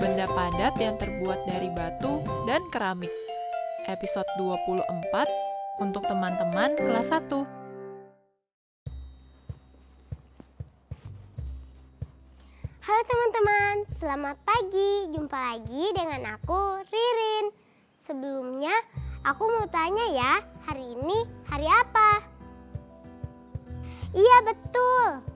Benda padat yang terbuat dari batu dan keramik. Episode 24 untuk teman-teman kelas 1. Halo teman-teman, selamat pagi. Jumpa lagi dengan aku, Ririn. Sebelumnya, aku mau tanya ya, hari ini hari apa? Iya, betul.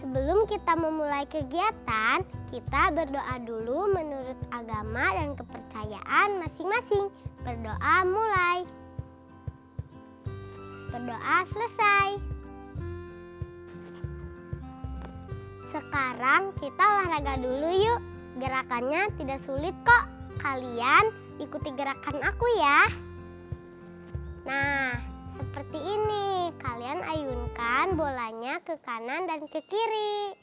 Sebelum kita memulai kegiatan, kita berdoa dulu menurut agama dan kepercayaan masing-masing. Berdoa mulai. Berdoa selesai. Sekarang kita olahraga dulu yuk. Gerakannya tidak sulit kok. Kalian ikuti gerakan aku ya. Nah, seperti ini. Kalian ayunkan bolanya ke kanan dan ke kiri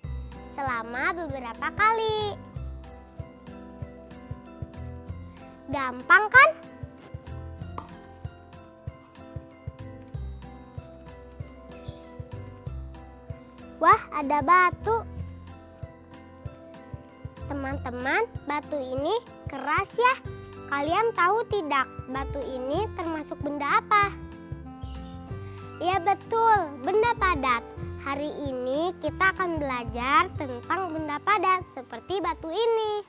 selama beberapa kali. Gampang kan? Wah, ada batu. Teman-teman, batu ini keras ya. Kalian tahu tidak, batu ini termasuk benda apa? Iya betul, benda padat. Hari ini kita akan belajar tentang benda padat seperti batu ini.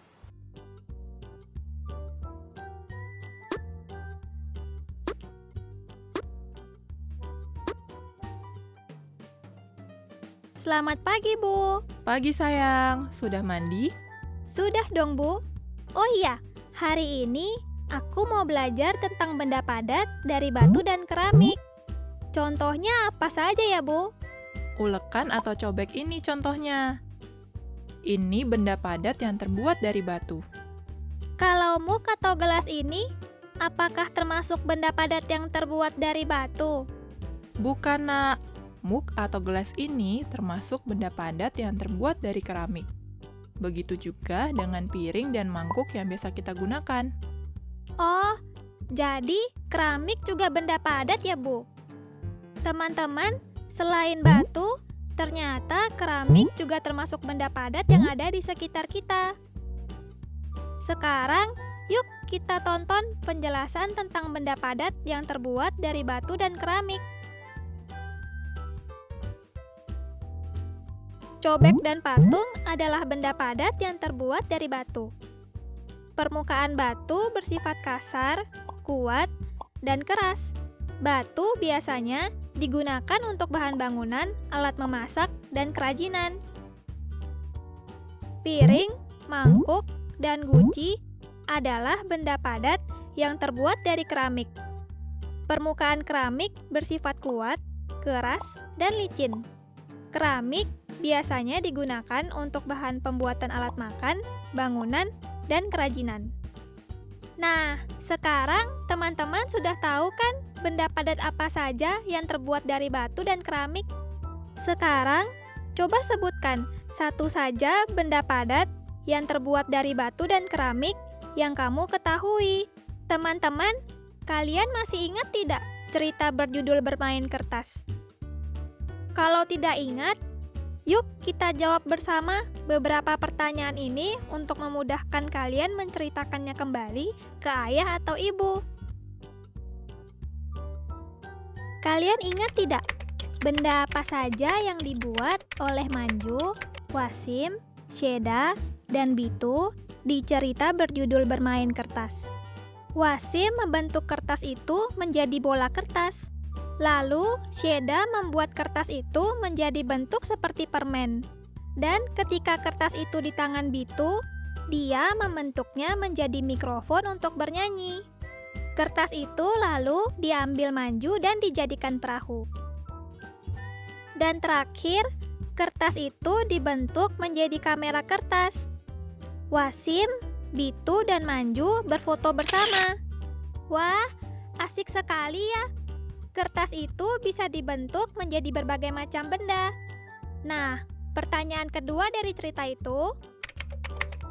Selamat pagi, Bu. Pagi sayang, sudah mandi? Sudah dong, Bu. Oh iya, hari ini aku mau belajar tentang benda padat dari batu dan keramik. Contohnya apa saja ya, Bu? Ulekan atau cobek ini contohnya. Ini benda padat yang terbuat dari batu. Kalau mug atau gelas ini, apakah termasuk benda padat yang terbuat dari batu? Bukan nak, mug atau gelas ini termasuk benda padat yang terbuat dari keramik. Begitu juga dengan piring dan mangkuk yang biasa kita gunakan. Oh, jadi keramik juga benda padat ya, Bu? Teman-teman, selain batu, ternyata keramik juga termasuk benda padat yang ada di sekitar kita. Sekarang, yuk kita tonton penjelasan tentang benda padat yang terbuat dari batu dan keramik. Cobek dan patung adalah benda padat yang terbuat dari batu. Permukaan batu bersifat kasar, kuat, dan keras. Batu biasanya digunakan untuk bahan bangunan, alat memasak, dan kerajinan. Piring, mangkuk, dan guci adalah benda padat yang terbuat dari keramik. Permukaan keramik bersifat kuat, keras, dan licin. Keramik biasanya digunakan untuk bahan pembuatan alat makan, bangunan, dan kerajinan. Nah, sekarang teman-teman sudah tahu kan benda padat apa saja yang terbuat dari batu dan keramik? Sekarang, coba sebutkan satu saja benda padat yang terbuat dari batu dan keramik yang kamu ketahui. Teman-teman, kalian masih ingat tidak cerita berjudul Bermain Kertas? Kalau tidak ingat, yuk kita jawab bersama beberapa pertanyaan ini untuk memudahkan kalian menceritakannya kembali ke ayah atau ibu. Kalian ingat tidak? Benda apa saja yang dibuat oleh Manju, Wasim, Syeda, dan Bitu di cerita berjudul Bermain Kertas? Wasim membentuk kertas itu menjadi bola kertas. Lalu, Syeda membuat kertas itu menjadi bentuk seperti permen. Dan ketika kertas itu di tangan Bitu, dia membentuknya menjadi mikrofon untuk bernyanyi. Kertas itu lalu diambil manju dan dijadikan perahu. Dan terakhir, kertas itu dibentuk menjadi kamera kertas. Wasim, Bitu, dan Manju berfoto bersama. Wah, asik sekali ya. Kertas itu bisa dibentuk menjadi berbagai macam benda. Nah, pertanyaan kedua dari cerita itu,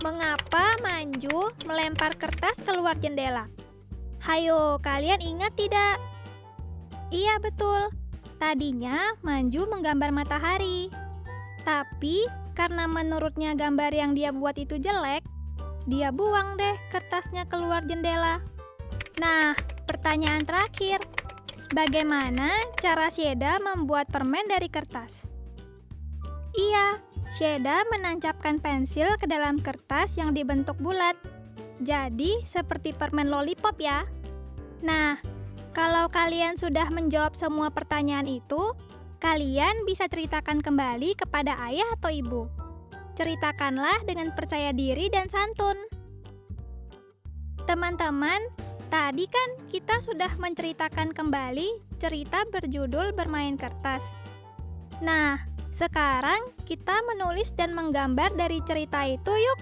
mengapa Manju melempar kertas keluar jendela? Hayo, kalian ingat tidak? Iya, betul. Tadinya Manju menggambar matahari. Tapi karena menurutnya gambar yang dia buat itu jelek, dia buang deh kertasnya keluar jendela. Nah, pertanyaan terakhir. Bagaimana cara Syeda membuat permen dari kertas? Iya, Syeda menancapkan pensil ke dalam kertas yang dibentuk bulat. Jadi, seperti permen lollipop ya. Nah, kalau kalian sudah menjawab semua pertanyaan itu, kalian bisa ceritakan kembali kepada ayah atau ibu. Ceritakanlah dengan percaya diri dan santun. Teman-teman, tadi kan kita sudah menceritakan kembali cerita berjudul Bermain Kertas. Nah, sekarang kita menulis dan menggambar dari cerita itu yuk.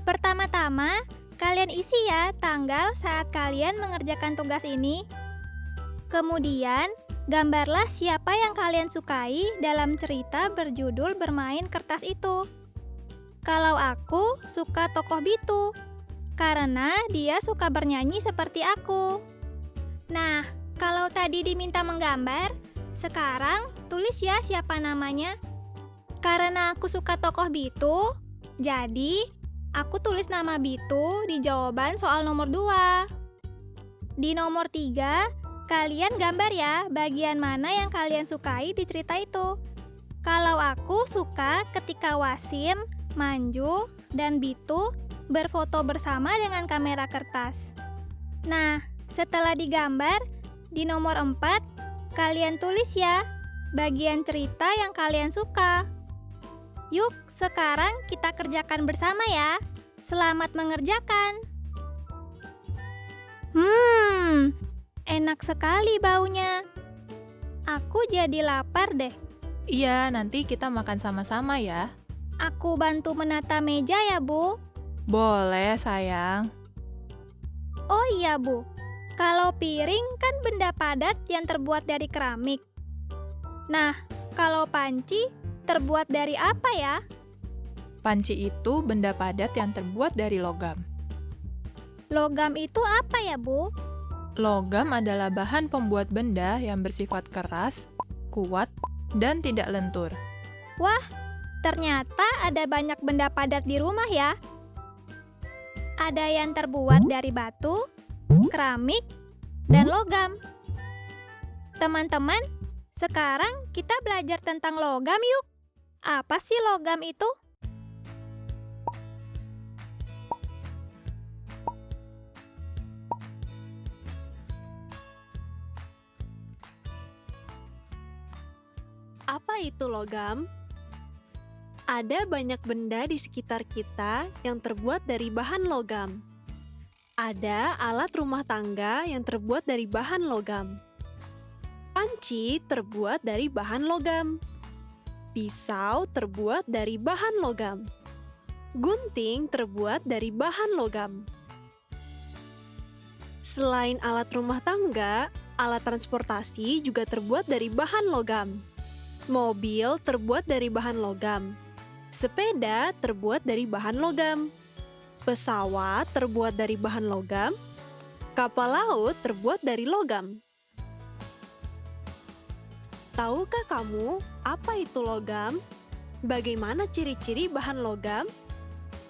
Pertama-tama, kalian isi ya tanggal saat kalian mengerjakan tugas ini. Kemudian, gambarlah siapa yang kalian sukai dalam cerita berjudul Bermain Kertas itu. Kalau aku suka tokoh Bitu, karena dia suka bernyanyi seperti aku. Nah, kalau tadi diminta menggambar, sekarang tulis ya siapa namanya. Karena aku suka tokoh Bitu, jadi aku tulis nama Bitu di jawaban soal nomor 2. Di nomor 3, kalian gambar ya bagian mana yang kalian sukai di cerita itu. Kalau aku suka ketika Wasim, Manju, dan Bitu berfoto bersama dengan kamera kertas. Nah, setelah digambar, di nomor 4, kalian tulis ya bagian cerita yang kalian suka. Yuk, sekarang kita kerjakan bersama ya. Selamat mengerjakan. Enak sekali baunya. Aku jadi lapar deh. Iya, nanti kita makan sama-sama ya. Aku bantu menata meja ya, Bu. Boleh, sayang. Oh iya, Bu. Kalau piring kan benda padat yang terbuat dari keramik. Nah, kalau panci terbuat dari apa ya? Panci itu benda padat yang terbuat dari logam. Logam itu apa ya, Bu? Logam adalah bahan pembuat benda yang bersifat keras, kuat, dan tidak lentur. Wah, ternyata ada banyak benda padat di rumah ya. Ada yang terbuat dari batu, keramik, dan logam. Teman-teman, sekarang kita belajar tentang logam yuk. Apa sih logam itu? Apa itu logam? Ada banyak benda di sekitar kita yang terbuat dari bahan logam. Ada alat rumah tangga yang terbuat dari bahan logam. Panci terbuat dari bahan logam. Pisau terbuat dari bahan logam. Gunting terbuat dari bahan logam. Selain alat rumah tangga, alat transportasi juga terbuat dari bahan logam. Mobil terbuat dari bahan logam. Sepeda terbuat dari bahan logam. Pesawat terbuat dari bahan logam. Kapal laut terbuat dari logam. Tahukah kamu apa itu logam? Bagaimana ciri-ciri bahan logam?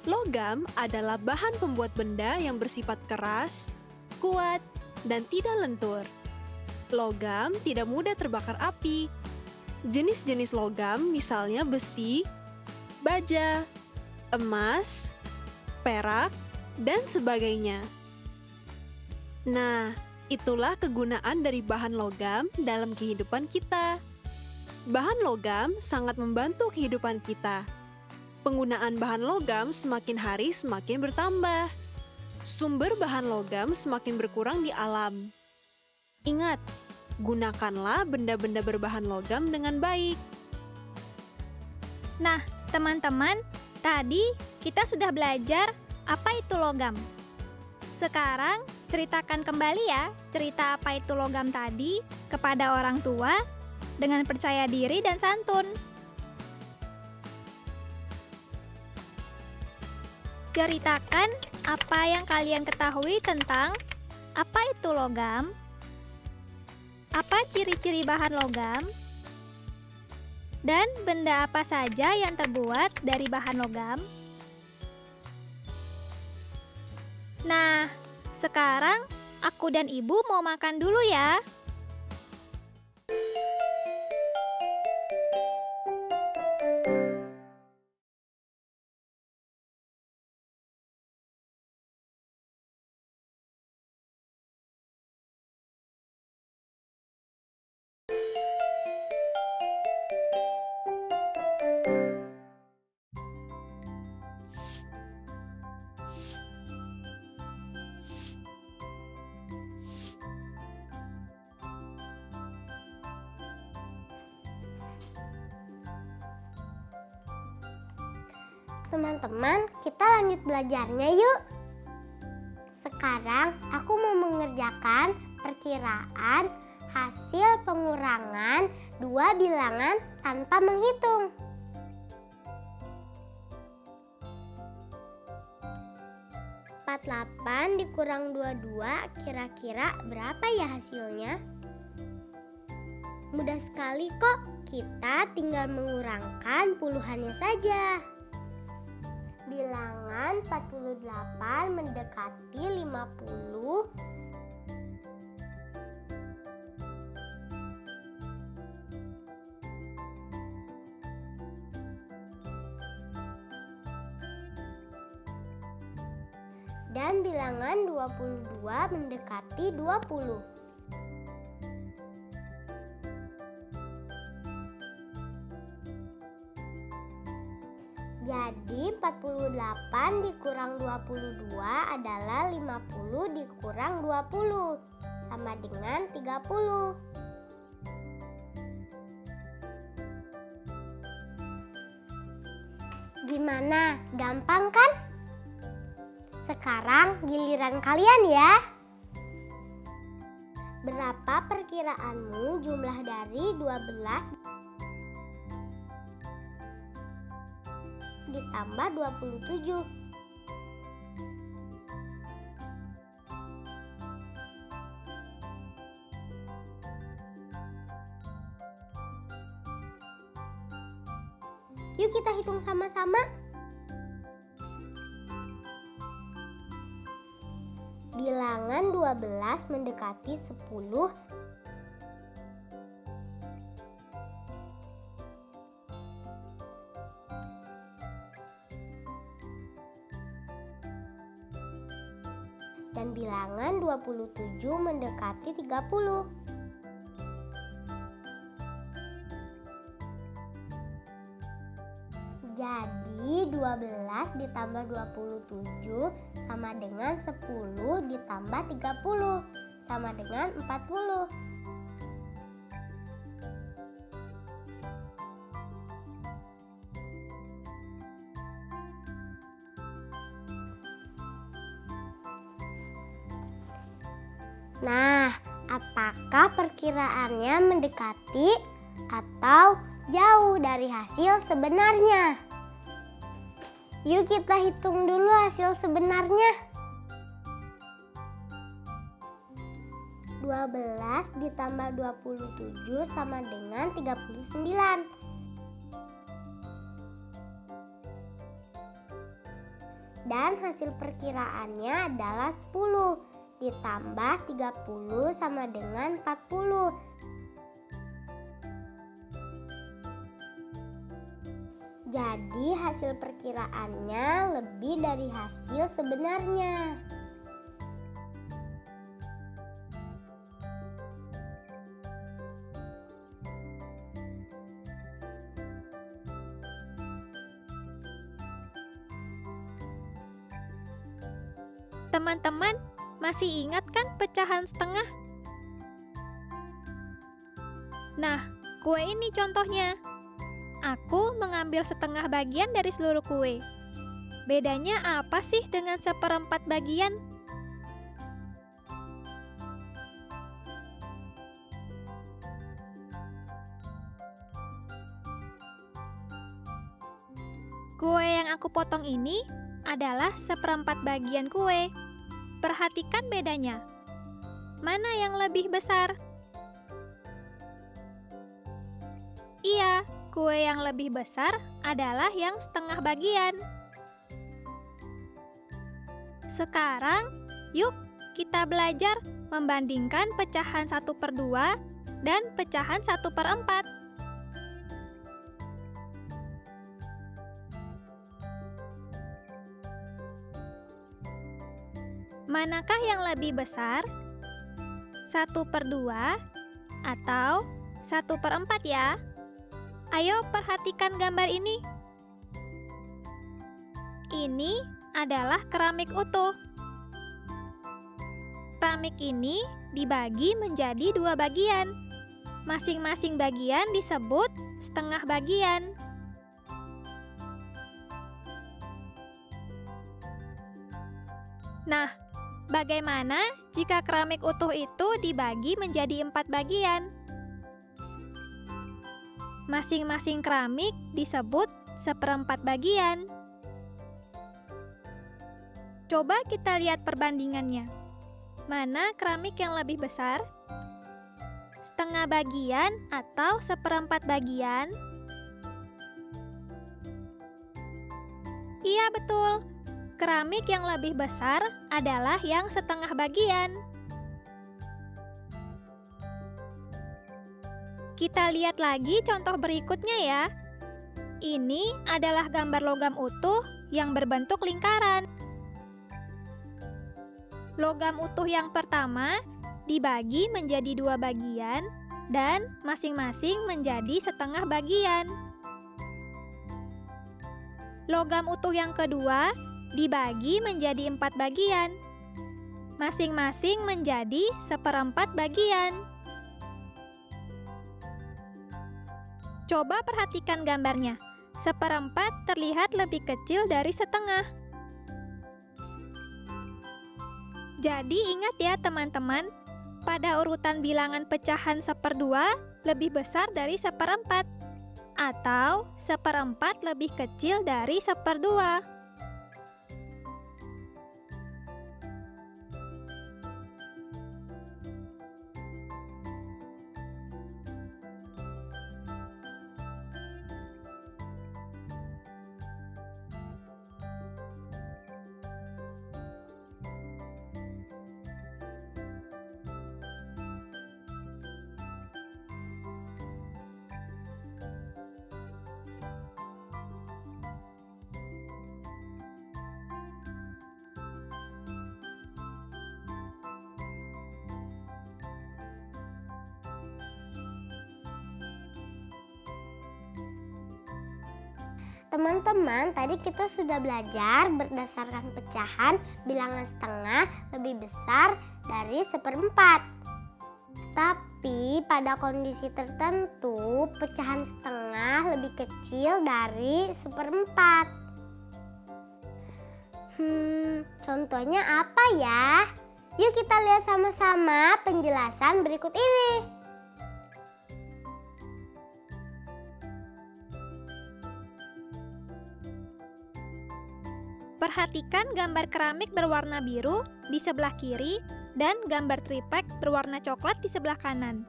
Logam adalah bahan pembuat benda yang bersifat keras, kuat, dan tidak lentur. Logam tidak mudah terbakar api. Jenis-jenis logam misalnya besi, baja, emas, perak, dan sebagainya. Nah, itulah kegunaan dari bahan logam dalam kehidupan kita. Bahan logam sangat membantu kehidupan kita. Penggunaan bahan logam semakin hari semakin bertambah. sumber bahan logam semakin berkurang di alam. Ingat, gunakanlah benda-benda berbahan logam dengan baik. Nah, teman-teman, tadi kita sudah belajar apa itu logam. Sekarang, ceritakan kembali ya cerita apa itu logam tadi kepada orang tua dengan percaya diri dan santun. Ceritakan apa yang kalian ketahui tentang apa itu logam, apa ciri-ciri bahan logam, dan benda apa saja yang terbuat dari bahan logam. Nah, sekarang aku dan ibu mau makan dulu ya. Teman-teman, kita lanjut belajarnya yuk. Sekarang aku mau mengerjakan perkiraan hasil pengurangan dua bilangan tanpa menghitung. 48 dikurang 22 kira-kira berapa ya hasilnya? Mudah sekali kok, kita tinggal mengurangkan puluhannya saja. Bilangan 48 mendekati 50. Dan bilangan 22 mendekati 20. Jadi 48 dikurang 22 adalah 50 dikurang 20 sama dengan 30. Gimana? Gampang kan? Sekarang giliran kalian ya. Berapa perkiraanmu jumlah dari 12 ditambah 27? Yuk kita hitung sama-sama. Bilangan 12 mendekati 10. Dan bilangan 27 mendekati 30. Jadi 12 ditambah 27 sama dengan 10 ditambah 30 sama dengan 40. Nah, apakah perkiraannya mendekati atau jauh dari hasil sebenarnya? Yuk kita hitung dulu hasil sebenarnya. 12 ditambah 27 sama dengan 39. Dan hasil perkiraannya adalah 10 ditambah 30 sama dengan 40. Jadi hasil perkiraannya lebih dari hasil sebenarnya. Teman-teman masih ingat kan pecahan setengah? Nah, kue ini contohnya. Aku mengambil setengah bagian dari seluruh kue. Bedanya apa sih dengan seperempat bagian? Kue yang aku potong ini adalah seperempat bagian kue. Perhatikan bedanya. Mana yang lebih besar? Iya, kue yang lebih besar adalah yang setengah bagian. Sekarang, yuk kita belajar membandingkan pecahan 1/2 dan pecahan 1/4. Manakah yang lebih besar? 1/2 atau 1/4 ya? Ayo perhatikan gambar ini. Ini adalah keramik utuh. Keramik ini dibagi menjadi 2 bagian. Masing-masing bagian disebut setengah bagian. Nah, bagaimana jika keramik utuh itu dibagi menjadi 4 bagian? Masing-masing keramik disebut 1/4 bagian. Coba kita lihat perbandingannya. Mana keramik yang lebih besar? Setengah bagian atau 1/4 bagian? Iya betul, keramik yang lebih besar adalah yang setengah bagian. Kita lihat lagi contoh berikutnya ya. Ini adalah gambar logam utuh yang berbentuk lingkaran. Logam utuh yang pertama dibagi menjadi 2 bagian dan masing-masing menjadi setengah bagian. Logam utuh yang kedua dibagi menjadi 4 bagian. Masing-masing menjadi 1/4 bagian. Coba perhatikan gambarnya. 1/4 terlihat lebih kecil dari setengah. Jadi ingat ya teman-teman, pada urutan bilangan pecahan 1/2 lebih besar dari 1/4, atau 1/4 lebih kecil dari 1/2. Teman-teman, tadi kita sudah belajar berdasarkan pecahan bilangan setengah lebih besar dari 1/4. Tapi pada kondisi tertentu, pecahan setengah lebih kecil dari 1/4. Contohnya apa ya? Yuk kita lihat sama-sama penjelasan berikut ini. Perhatikan gambar keramik berwarna biru di sebelah kiri dan gambar triplek berwarna coklat di sebelah kanan.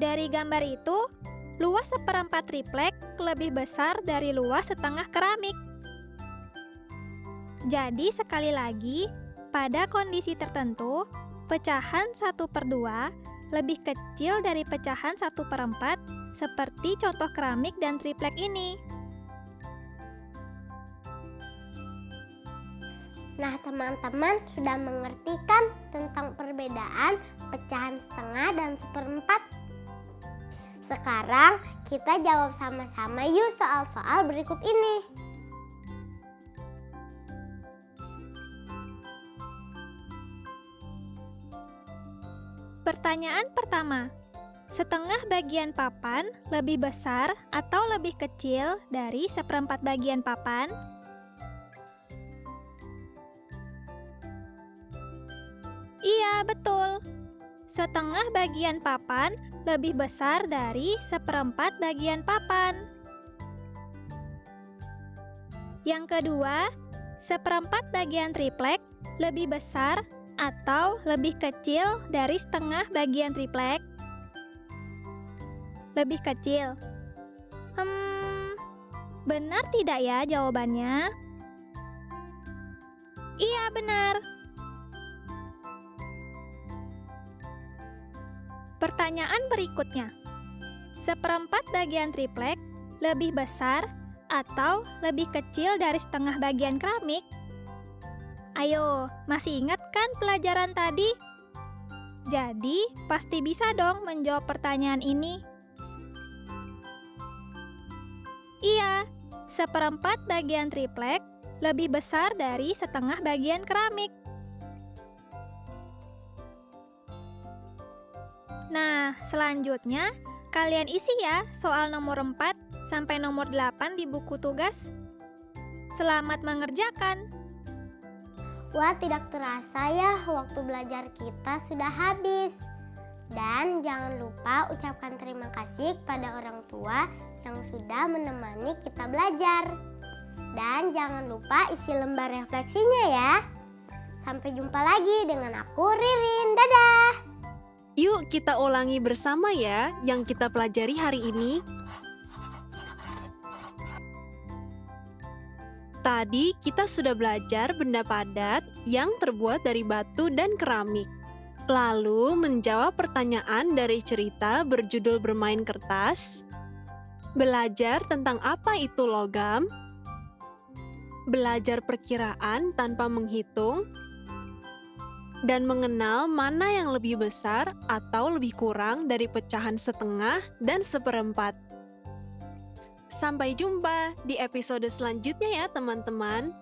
Dari gambar itu, luas 1/4 triplek lebih besar dari luas setengah keramik. Jadi sekali lagi, pada kondisi tertentu, pecahan 1/2 lebih kecil dari pecahan 1/4 seperti contoh keramik dan triplek ini. Nah, teman-teman sudah mengerti kan tentang perbedaan pecahan setengah dan 1/4? Sekarang kita jawab sama-sama yuk soal-soal berikut ini. Pertanyaan pertama. Setengah bagian papan lebih besar atau lebih kecil dari seperempat bagian papan? Iya, betul. Setengah bagian papan lebih besar dari seperempat bagian papan. Yang kedua, seperempat bagian triplek lebih besar atau lebih kecil dari setengah bagian triplek? Lebih kecil. Benar tidak ya jawabannya? Iya, benar. Pertanyaan berikutnya. Seperempat bagian triplek lebih besar atau lebih kecil dari setengah bagian keramik? Ayo, masih ingat kan pelajaran tadi? Jadi, pasti bisa dong menjawab pertanyaan ini. Iya, seperempat bagian triplek lebih besar dari setengah bagian keramik. Nah, selanjutnya kalian isi ya soal nomor 4 sampai nomor 8 di buku tugas. Selamat mengerjakan. Wah, tidak terasa ya waktu belajar kita sudah habis. Dan jangan lupa ucapkan terima kasih kepada orang tua yang sudah menemani kita belajar. Dan jangan lupa isi lembar refleksinya ya. Sampai jumpa lagi dengan aku, Ririn. Dadah! Yuk kita ulangi bersama ya yang kita pelajari hari ini. Tadi kita sudah belajar benda padat yang terbuat dari batu dan keramik. Lalu menjawab pertanyaan dari cerita berjudul Bermain Kertas. Belajar tentang apa itu logam. Belajar perkiraan tanpa menghitung. Dan mengenal mana yang lebih besar atau lebih kurang dari pecahan setengah dan seperempat. Sampai jumpa di episode selanjutnya ya teman-teman.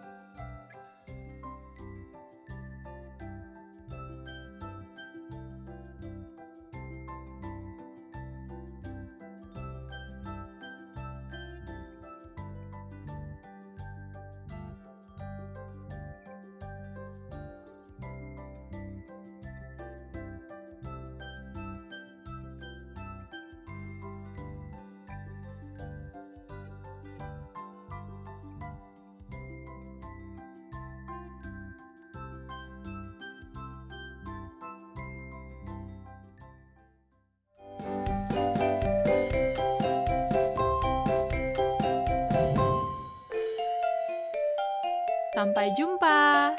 Sampai jumpa.